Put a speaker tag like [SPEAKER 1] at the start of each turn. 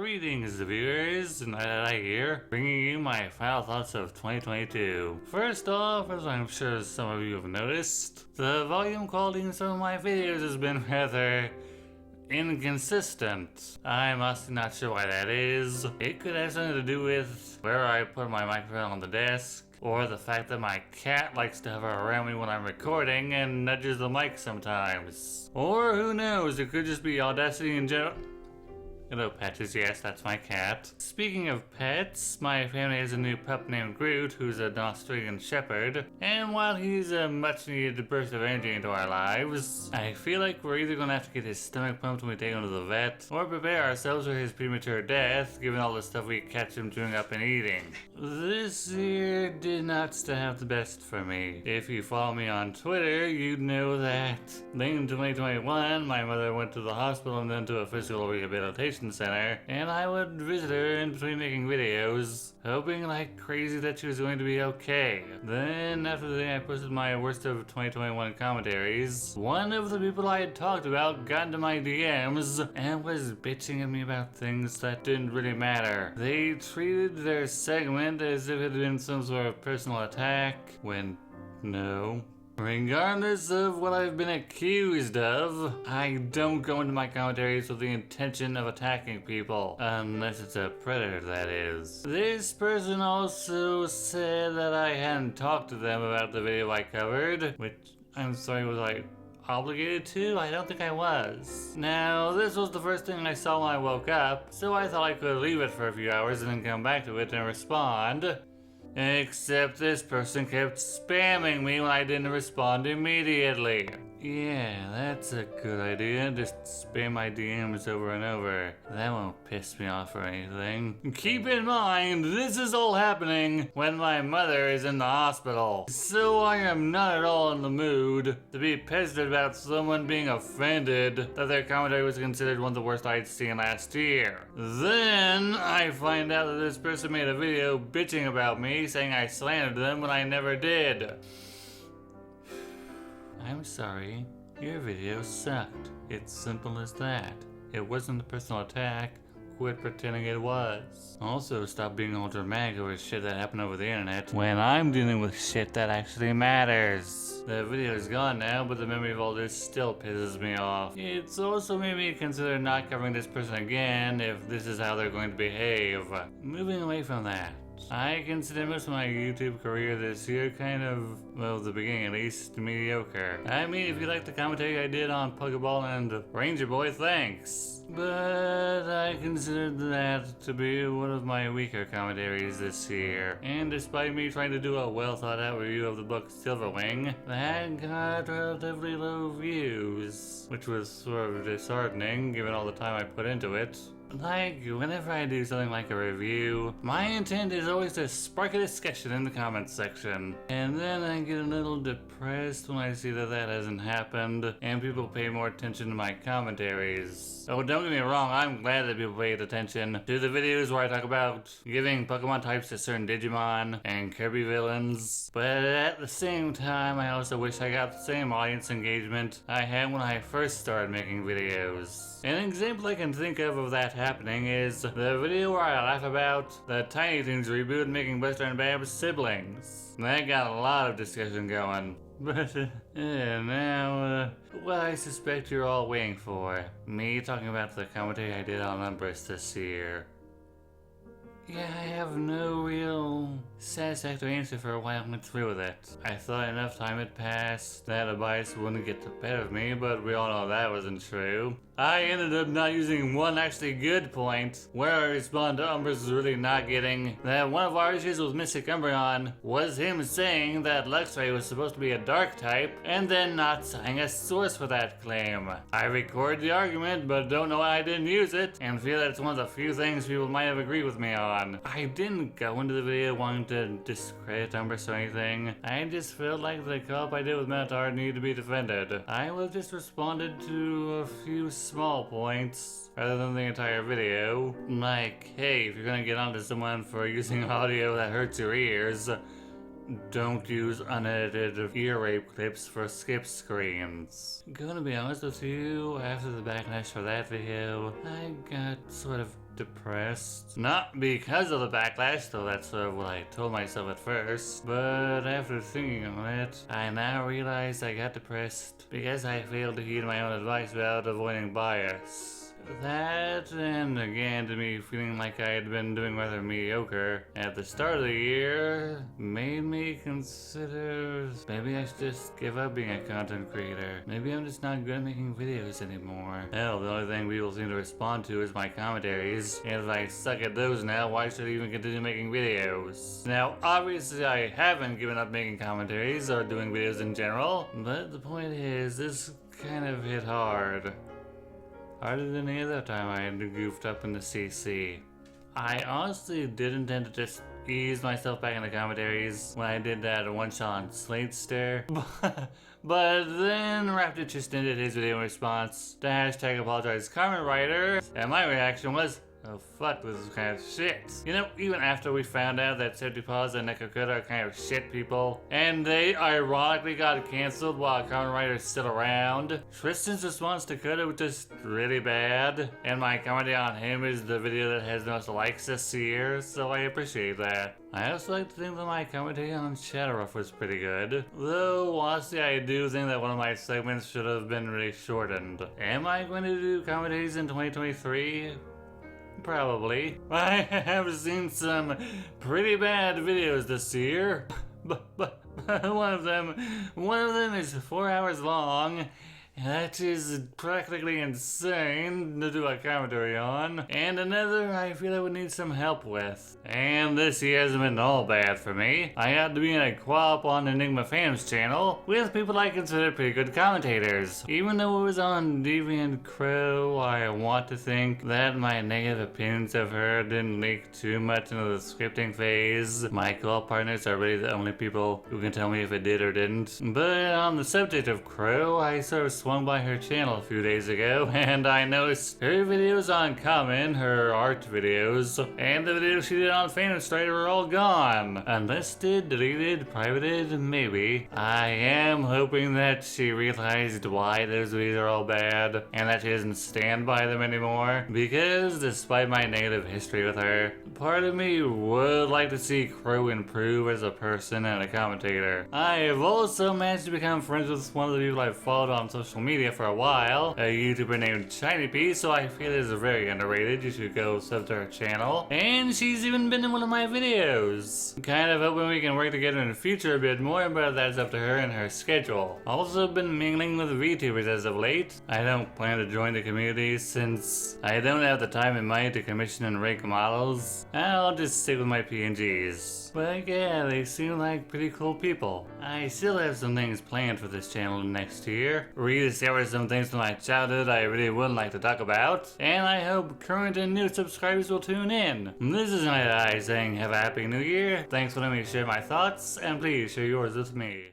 [SPEAKER 1] Greetings, viewers, Night here, bringing you my final thoughts of 2022. First off, as I'm sure some of you have noticed, the volume quality in some of my videos has been rather inconsistent. I'm honestly not sure why that is. It could have something to do with where I put my microphone on the desk, or the fact that my cat likes to hover around me when I'm recording and nudges the mic sometimes. Or who knows, it could just be Audacity in general. Hello, Patches. Yes, that's my cat. Speaking of pets, my family has a new pup named Groot, who's an Australian Shepherd. And while he's a much-needed burst of energy into our lives, I feel like we're either gonna have to get his stomach pumped when we take him to the vet, or prepare ourselves for his premature death, given all the stuff we catch him chewing up and eating. This year did not start out the best for me. If you follow me on Twitter, you'd know that late in 2021, my mother went to the hospital and then to a physical rehabilitation center, and I would visit her in between making videos, hoping like crazy that she was going to be okay. Then, after the day I posted my worst of 2021 commentaries, one of the people I had talked about got into my DMs and was bitching at me about things that didn't really matter. They treated their segment as if it had been some sort of personal attack, when no. Regardless of what I've been accused of, I don't go into my commentaries with the intention of attacking people. Unless it's a predator, that is. This person also said that I hadn't talked to them about the video I covered, which I'm sorry, was I obligated to? I don't think I was. Now, this was the first thing I saw when I woke up, so I thought I could leave it for a few hours and then come back to it and respond. Except this person kept spamming me when I didn't respond immediately. Yeah, that's a good idea. Just spam my DMs over and over. That won't piss me off or anything. Keep in mind, this is all happening when my mother is in the hospital. So I am not at all in the mood to be pissed about someone being offended that their commentary was considered one of the worst I'd seen last year. Then I find out that this person made a video bitching about me, saying I slandered them when I never did. I'm sorry, your video sucked. It's simple as that. It wasn't a personal attack. Quit pretending it was. Also, stop being all dramatic over shit that happened over the internet when I'm dealing with shit that actually matters. The video is gone now, but the memory of all this still pisses me off. It's also made me consider not covering this person again if this is how they're going to behave. Moving away from that, I consider most of my YouTube career this year kind of, well, the beginning at least, mediocre. I mean, if you like the commentary I did on Pokeball and Ranger Boy, thanks. But I considered that to be one of my weaker commentaries this year. And despite me trying to do a well thought out review of the book Silverwing, that got relatively low views, which was sort of disheartening given all the time I put into it. Like, whenever I do something like a review, my intent is always to spark a discussion in the comments section. And then I get a little depressed when I see that that hasn't happened, and people pay more attention to my commentaries. Oh, don't get me wrong, I'm glad that people paid attention to the videos where I talk about giving Pokemon types to certain Digimon and Kirby villains. But at the same time, I also wish I got the same audience engagement I had when I first started making videos. An example I can think of that happening is the video where I laugh about the Tiny Toons reboot making Buster and Bab's siblings. That got a lot of discussion going. But now, what I suspect you're all waiting for. Me talking about the commentary I did on Umbrus this year. Yeah, I have no real satisfactory answer for why I went through with it. I thought enough time had passed that a bias wouldn't get the better of me, but we all know that wasn't true. I ended up not using one actually good point, where I respond to Umbrus really not getting that one of our issues with Mystic Umbreon was him saying that Luxray was supposed to be a dark type, and then not citing a source for that claim. I record the argument, but don't know why I didn't use it, and feel that it's one of the few things people might have agreed with me on. I didn't go into the video wanting to discredit Umbrus or anything. I just felt like the co-op I did with Minotaur needed to be defended. I would have just responded to a few small points rather than the entire video. Like, hey, if you're gonna get onto someone for using audio that hurts your ears, don't use unedited ear rape clips for skip screens. Gonna be honest with you, after the backlash for that video, I got sort of depressed. Not because of the backlash, though that's sort of what I told myself at first. But after thinking on it, I now realize I got depressed because I failed to heed my own advice about avoiding bias. That, and again, to me feeling like I had been doing rather mediocre at the start of the year, made me consider maybe I should just give up being a content creator. Maybe I'm just not good at making videos anymore. Hell, the only thing people seem to respond to is my commentaries, and if I suck at those now, why should I even continue making videos? Now, obviously I haven't given up making commentaries or doing videos in general, but the point is, this kind of hit hard. Harder than any other time I had goofed up in the CC. I honestly did intend to just ease myself back into commentaries when I did that one shot on Slate Stare. But then Raptor just ended his video in response to hashtag apologize comment writer, and my reaction was, oh fuck, this is kind of shit. You know, even after we found out that Septipaws and Nekokura are kind of shit people, and they ironically got cancelled while Kamen Rider's still around, Tristan's response to Koda was just really bad, and my commentary on him is the video that has the most likes this year, so I appreciate that. I also like to think that my commentary on Shadowruff was pretty good, though honestly I do think that one of my segments should have been really shortened. Am I going to do commentaries in 2023? Probably. I have seen some pretty bad videos this year, but one of them is 4 hours long. That is practically insane to do a commentary on. And another I feel I would need some help with. And this year hasn't been all bad for me. I got to be in a co-op on Enigma Fam's channel with people I consider pretty good commentators. Even though it was on Deviant Crow, I want to think that my negative opinions of her didn't leak too much into the scripting phase. My co-op partners are really the only people who can tell me if it did or didn't. But on the subject of Crow, I sort of swung by her channel a few days ago, and I noticed her videos on Common, her art videos, and the videos she did on Phantom Strider are all gone. Unlisted, deleted, privated, maybe. I am hoping that she realized why those videos are all bad, and that she doesn't stand by them anymore, because despite my negative history with her, part of me would like to see Crow improve as a person and a commentator. I have also managed to become friends with one of the people I've followed on social media for a while, a YouTuber named ShinyP, so I feel is very underrated. You should go sub to her channel. And she's even been in one of my videos. Kind of hoping we can work together in the future a bit more, but that's up to her and her schedule. Also been mingling with VTubers as of late. I don't plan to join the community since I don't have the time and money to commission and rank models. I'll just stick with my PNGs. But yeah, they seem like pretty cool people. I still have some things planned for this channel next year. Rediscover some things from my childhood I really would like to talk about. And I hope current and new subscribers will tune in. This is Night Eye saying have a happy new year. Thanks for letting me share my thoughts, and please share yours with me.